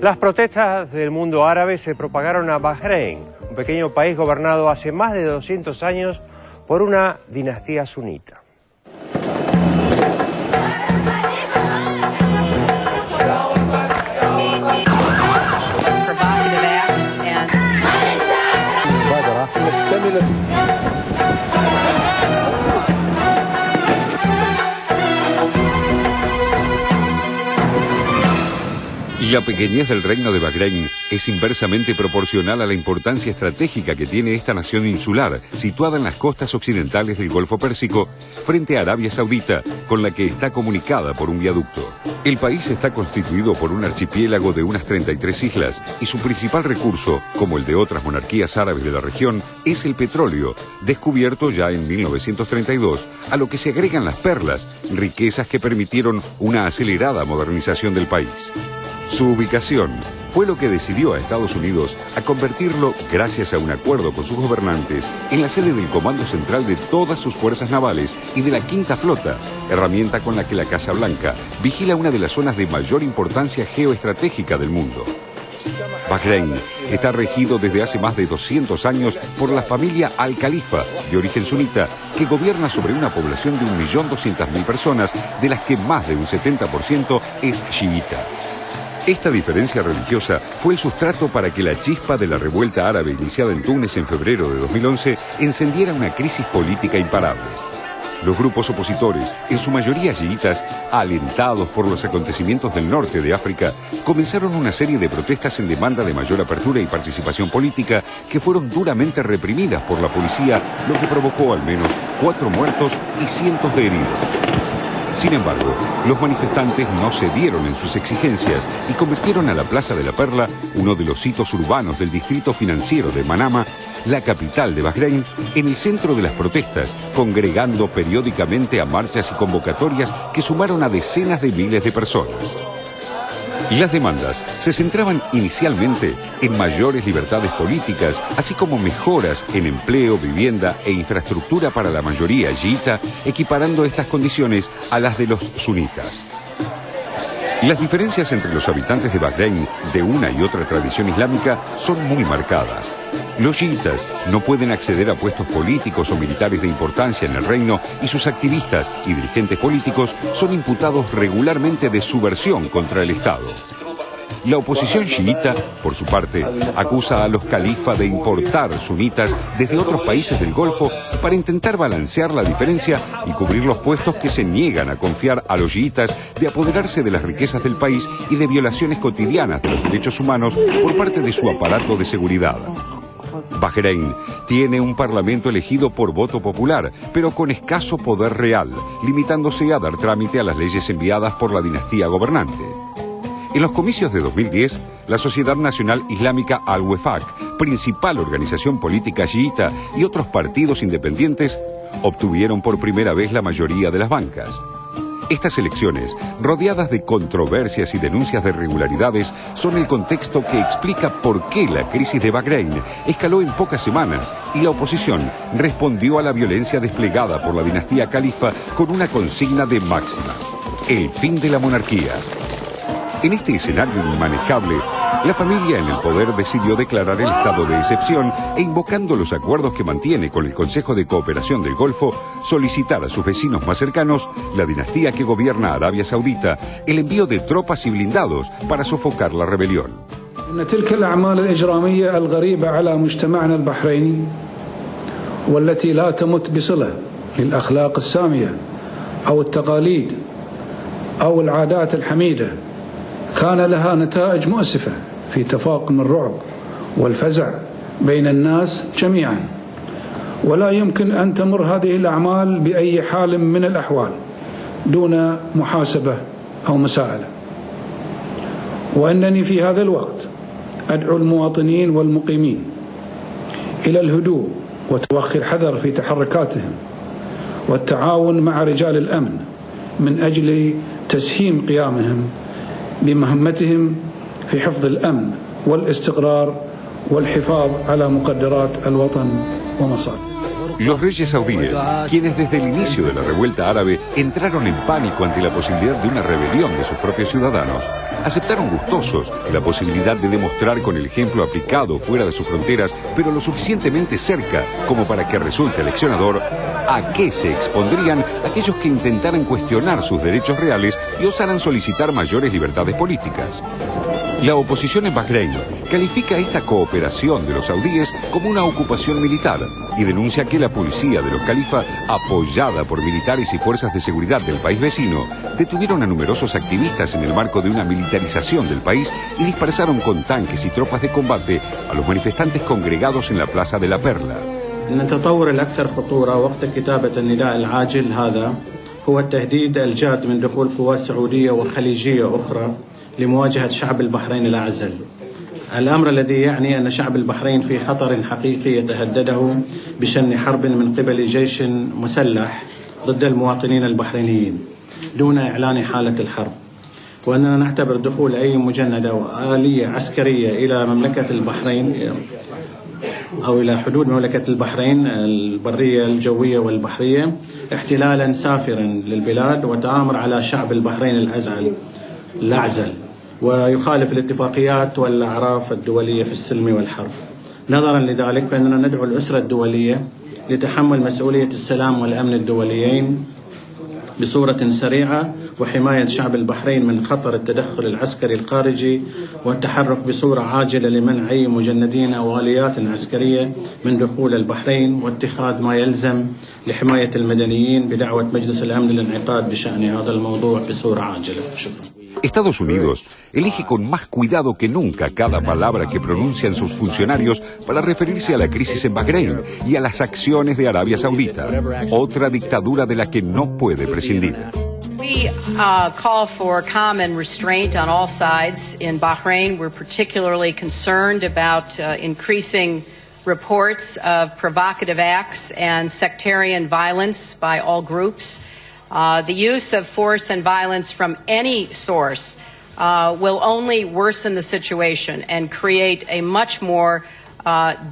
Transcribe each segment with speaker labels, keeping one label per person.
Speaker 1: Las protestas del mundo árabe se propagaron a Bahrein, un pequeño país gobernado hace más de 200 años por una dinastía sunita.
Speaker 2: La pequeñez del reino de Bahrein es inversamente proporcional a la importancia estratégica que tiene esta nación insular, situada en las costas occidentales del Golfo Pérsico, frente a Arabia Saudita, con la que está comunicada por un viaducto. El país está constituido por un archipiélago de unas 33 islas, y su principal recurso, como el de otras monarquías árabes de la región, es el petróleo, descubierto ya en 1932, a lo que se agregan las perlas, riquezas que permitieron una acelerada modernización del país. Su ubicación fue lo que decidió a Estados Unidos a convertirlo, gracias a un acuerdo con sus gobernantes, en la sede del Comando Central de todas sus fuerzas navales y de la Quinta Flota, herramienta con la que la Casa Blanca vigila una de las zonas de mayor importancia geoestratégica del mundo. Bahrein está regido desde hace más de 200 años por la familia Al-Khalifa, de origen sunita, que gobierna sobre una población de 1.200.000 personas, de las que más de un 70% es chiita. Esta diferencia religiosa fue el sustrato para que la chispa de la revuelta árabe iniciada en Túnez en febrero de 2011 encendiera una crisis política imparable. Los grupos opositores, en su mayoría chiitas, alentados por los acontecimientos del norte de África, comenzaron una serie de protestas en demanda de mayor apertura y participación política que fueron duramente reprimidas por la policía, lo que provocó al menos 4 muertos y cientos de heridos. Sin embargo, los manifestantes no cedieron en sus exigencias y convirtieron a la Plaza de la Perla, uno de los hitos urbanos del distrito financiero de Manama, la capital de Bahrein, en el centro de las protestas, congregando periódicamente a marchas y convocatorias que sumaron a decenas de miles de personas. Las demandas se centraban inicialmente en mayores libertades políticas, así como mejoras en empleo, vivienda e infraestructura para la mayoría chiita, equiparando estas condiciones a las de los sunitas. Las diferencias entre los habitantes de Bahrein de una y otra tradición islámica son muy marcadas. Los chiitas no pueden acceder a puestos políticos o militares de importancia en el reino y sus activistas y dirigentes políticos son imputados regularmente de subversión contra el Estado. La oposición chiita, por su parte, acusa a los califas de importar sunitas desde otros países del Golfo para intentar balancear la diferencia y cubrir los puestos que se niegan a confiar a los chiitas de apoderarse de las riquezas del país y de violaciones cotidianas de los derechos humanos por parte de su aparato de seguridad. Bahrein tiene un parlamento elegido por voto popular, pero con escaso poder real, limitándose a dar trámite a las leyes enviadas por la dinastía gobernante. En los comicios de 2010, la Sociedad Nacional Islámica Al-Wefaq, principal organización política chiita, y otros partidos independientes obtuvieron por primera vez la mayoría de las bancas. Estas elecciones, rodeadas de controversias y denuncias de irregularidades, son el contexto que explica por qué la crisis de Bahrein escaló en pocas semanas y la oposición respondió a la violencia desplegada por la dinastía califa con una consigna de máxima: el fin de la monarquía. En este escenario inmanejable, la familia en el poder decidió declarar el estado de excepción e, invocando los acuerdos que mantiene con el Consejo de Cooperación del Golfo, solicitar a sus vecinos más cercanos, la dinastía que gobierna Arabia Saudita, el envío de tropas y blindados para sofocar la rebelión.
Speaker 3: تلك الأعمال الإجرامية الغريبة على مجتمعنا البحريني والتي لا تمت بصلة للأخلاق السامية أو التقاليد أو العادات الحميدة كان لها نتائج مؤسفة في تفاقم الرعب والفزع بين الناس جميعا، ولا يمكن أن تمر هذه الأعمال بأي حال من الأحوال دون محاسبة أو مساءلة. وأنني في هذا الوقت أدعو المواطنين والمقيمين إلى الهدوء وتوخي الحذر في تحركاتهم والتعاون مع رجال الأمن من أجل تسهيم قيامهم بمهمتهم في حفظ الأمن والاستقرار والحفاظ على مقدرات الوطن ومصالحه.
Speaker 2: Los reyes saudíes, quienes desde el inicio de la revuelta árabe entraron en pánico ante la posibilidad de una rebelión de sus propios ciudadanos, aceptaron gustosos la posibilidad de demostrar con el ejemplo aplicado fuera de sus fronteras, pero lo suficientemente cerca como para que resulte aleccionador, a qué se expondrían aquellos que intentaran cuestionar sus derechos reales y osaran solicitar mayores libertades políticas. La oposición en Bahrein califica esta cooperación de los saudíes como una ocupación militar y denuncia que la policía de los califas, apoyada por militares y fuerzas de seguridad del país vecino, detuvieron a numerosos activistas en el marco de una militarización del país y dispersaron con tanques y tropas de combate a los manifestantes congregados en la Plaza de la Perla.
Speaker 4: التطور الأكثر خطورة وقت كتابة النداء العاجل هذا هو التهديد الجاد من دخول قوات سعودية وخليجية أخرى لمواجهة شعب البحرين الأعزل. الأمر الذي يعني أن شعب البحرين في خطر حقيقي يتهدده بشن حرب من قبل جيش مسلح ضد المواطنين البحرينيين دون إعلان حالة الحرب، وأننا نعتبر دخول أي مجندة وآلية عسكرية إلى مملكة البحرين أو إلى حدود مملكة البحرين البرية الجوية والبحرية احتلالا سافرا للبلاد وتآمر على شعب البحرين الأعزل ويخالف الاتفاقيات والأعراف الدولية في السلم والحرب. نظرا لذلك فإننا ندعو الأسرة الدولية لتحمل مسؤولية السلام والأمن الدوليين بصورة سريعة وحماية شعب البحرين من خطر التدخل العسكري الخارجي والتحرك بصورة عاجلة لمنع أي مجندين أو آليات عسكرية من دخول البحرين واتخاذ ما يلزم لحماية المدنيين بدعوة مجلس الأمن للانعقاد بشأن هذا الموضوع بصورة عاجلة. شكرا.
Speaker 2: Estados Unidos elige con más cuidado que nunca cada palabra que pronuncian sus funcionarios para referirse a la crisis en Bahrein y a las acciones de Arabia Saudita, otra dictadura de la que no puede prescindir.
Speaker 5: We call for calm and restraint on all sides. In Bahrain, we're particularly concerned about increasing reports of provocative acts and sectarian violence by all groups. The use of force and violence from any source will only worsen the situation and create a much more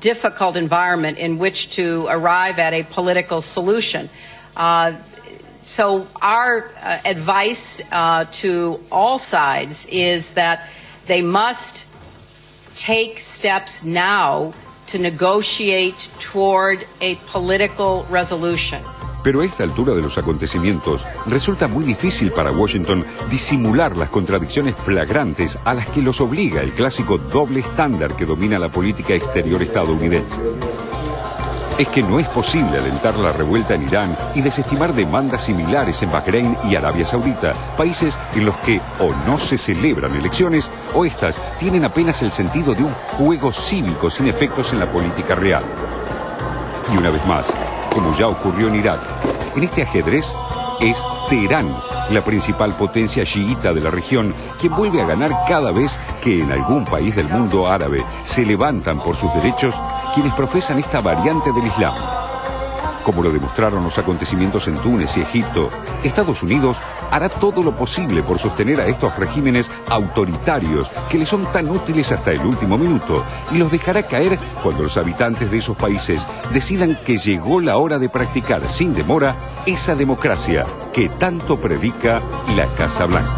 Speaker 5: difficult environment in which to arrive at a political solution. So our advice to all sides is that they must take steps now to negotiate toward a political resolution.
Speaker 2: Pero a esta altura de los acontecimientos resulta muy difícil para Washington disimular las contradicciones flagrantes a las que los obliga el clásico doble estándar que domina la política exterior estadounidense. Es que no es posible alentar la revuelta en Irán y desestimar demandas similares en Bahrein y Arabia Saudita, países en los que o no se celebran elecciones o estas tienen apenas el sentido de un juego cívico sin efectos en la política real. Y una vez más, como ya ocurrió en Irak, en este ajedrez es Teherán, la principal potencia chiita de la región, quien vuelve a ganar cada vez que en algún país del mundo árabe se levantan por sus derechos quienes profesan esta variante del Islam. Como lo demostraron los acontecimientos en Túnez y Egipto, Estados Unidos hará todo lo posible por sostener a estos regímenes autoritarios que le son tan útiles hasta el último minuto y los dejará caer cuando los habitantes de esos países decidan que llegó la hora de practicar sin demora esa democracia que tanto predica la Casa Blanca.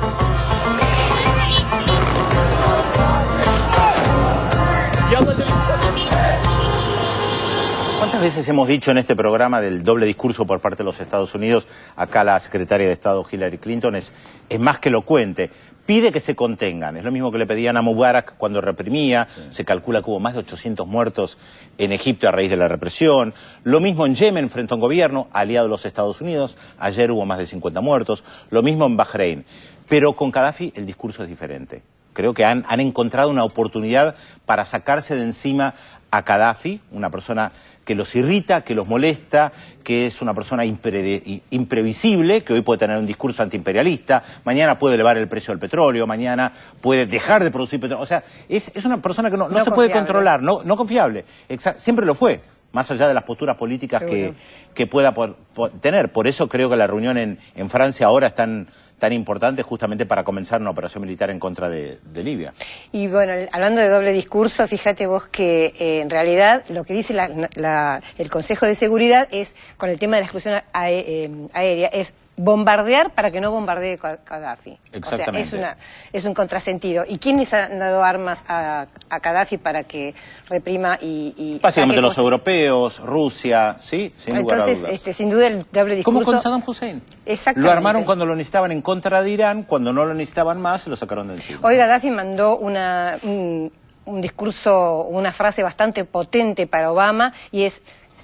Speaker 6: ¿Cuántas veces hemos dicho en este programa del doble discurso por parte de los Estados Unidos? Acá la secretaria de Estado Hillary Clinton es más que elocuente. Pide que se contengan. Es lo mismo que le pedían a Mubarak cuando reprimía. Sí. Se calcula que hubo más de 800 muertos en Egipto a raíz de la represión. Lo mismo en Yemen frente a un gobierno aliado de los Estados Unidos. Ayer hubo más de 50 muertos. Lo mismo en Bahrein. Pero con Gaddafi el discurso es diferente. Creo que han encontrado una oportunidad para sacarse de encima a Gaddafi, una persona que los irrita, que los molesta, que es una persona imprevisible, que hoy puede tener un discurso antiimperialista, mañana puede elevar el precio del petróleo, mañana puede dejar de producir petróleo. O sea, es una persona que no se puede controlar, no confiable. Siempre lo fue, más allá de las posturas políticas que pueda tener. Por eso creo que la reunión en Francia ahora es tan importante justamente para comenzar una operación militar en contra de Libia. Y
Speaker 7: bueno, hablando de doble discurso, fíjate vos que en realidad lo que dice el Consejo de Seguridad es, con el tema de la exclusión aérea, es bombardear para que no bombardee Gaddafi.
Speaker 6: Exactamente.
Speaker 7: O sea, es un contrasentido. ¿Y quiénes han dado armas a Gaddafi para que reprima y
Speaker 6: básicamente los europeos, Rusia, ¿sí? Sin lugar a dudas.
Speaker 7: Entonces, sin duda el doble discurso...
Speaker 6: Como con Saddam Hussein.
Speaker 7: Exactamente.
Speaker 6: Lo armaron cuando lo necesitaban en contra de Irán, cuando no lo necesitaban más, se lo sacaron de encima.
Speaker 7: Hoy Gaddafi mandó un discurso, una frase bastante potente para Obama, y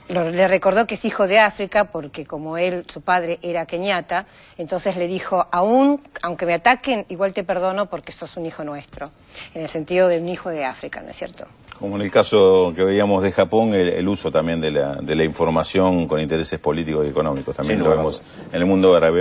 Speaker 7: le recordó que es hijo de África, porque como su padre era kenyata, entonces le dijo, aunque me ataquen, igual te perdono porque sos un hijo nuestro, en el sentido de un hijo de África, ¿no es cierto?
Speaker 8: Como en el caso que veíamos de Japón, el uso también de la información con intereses políticos y económicos, también lo vemos en el mundo árabe.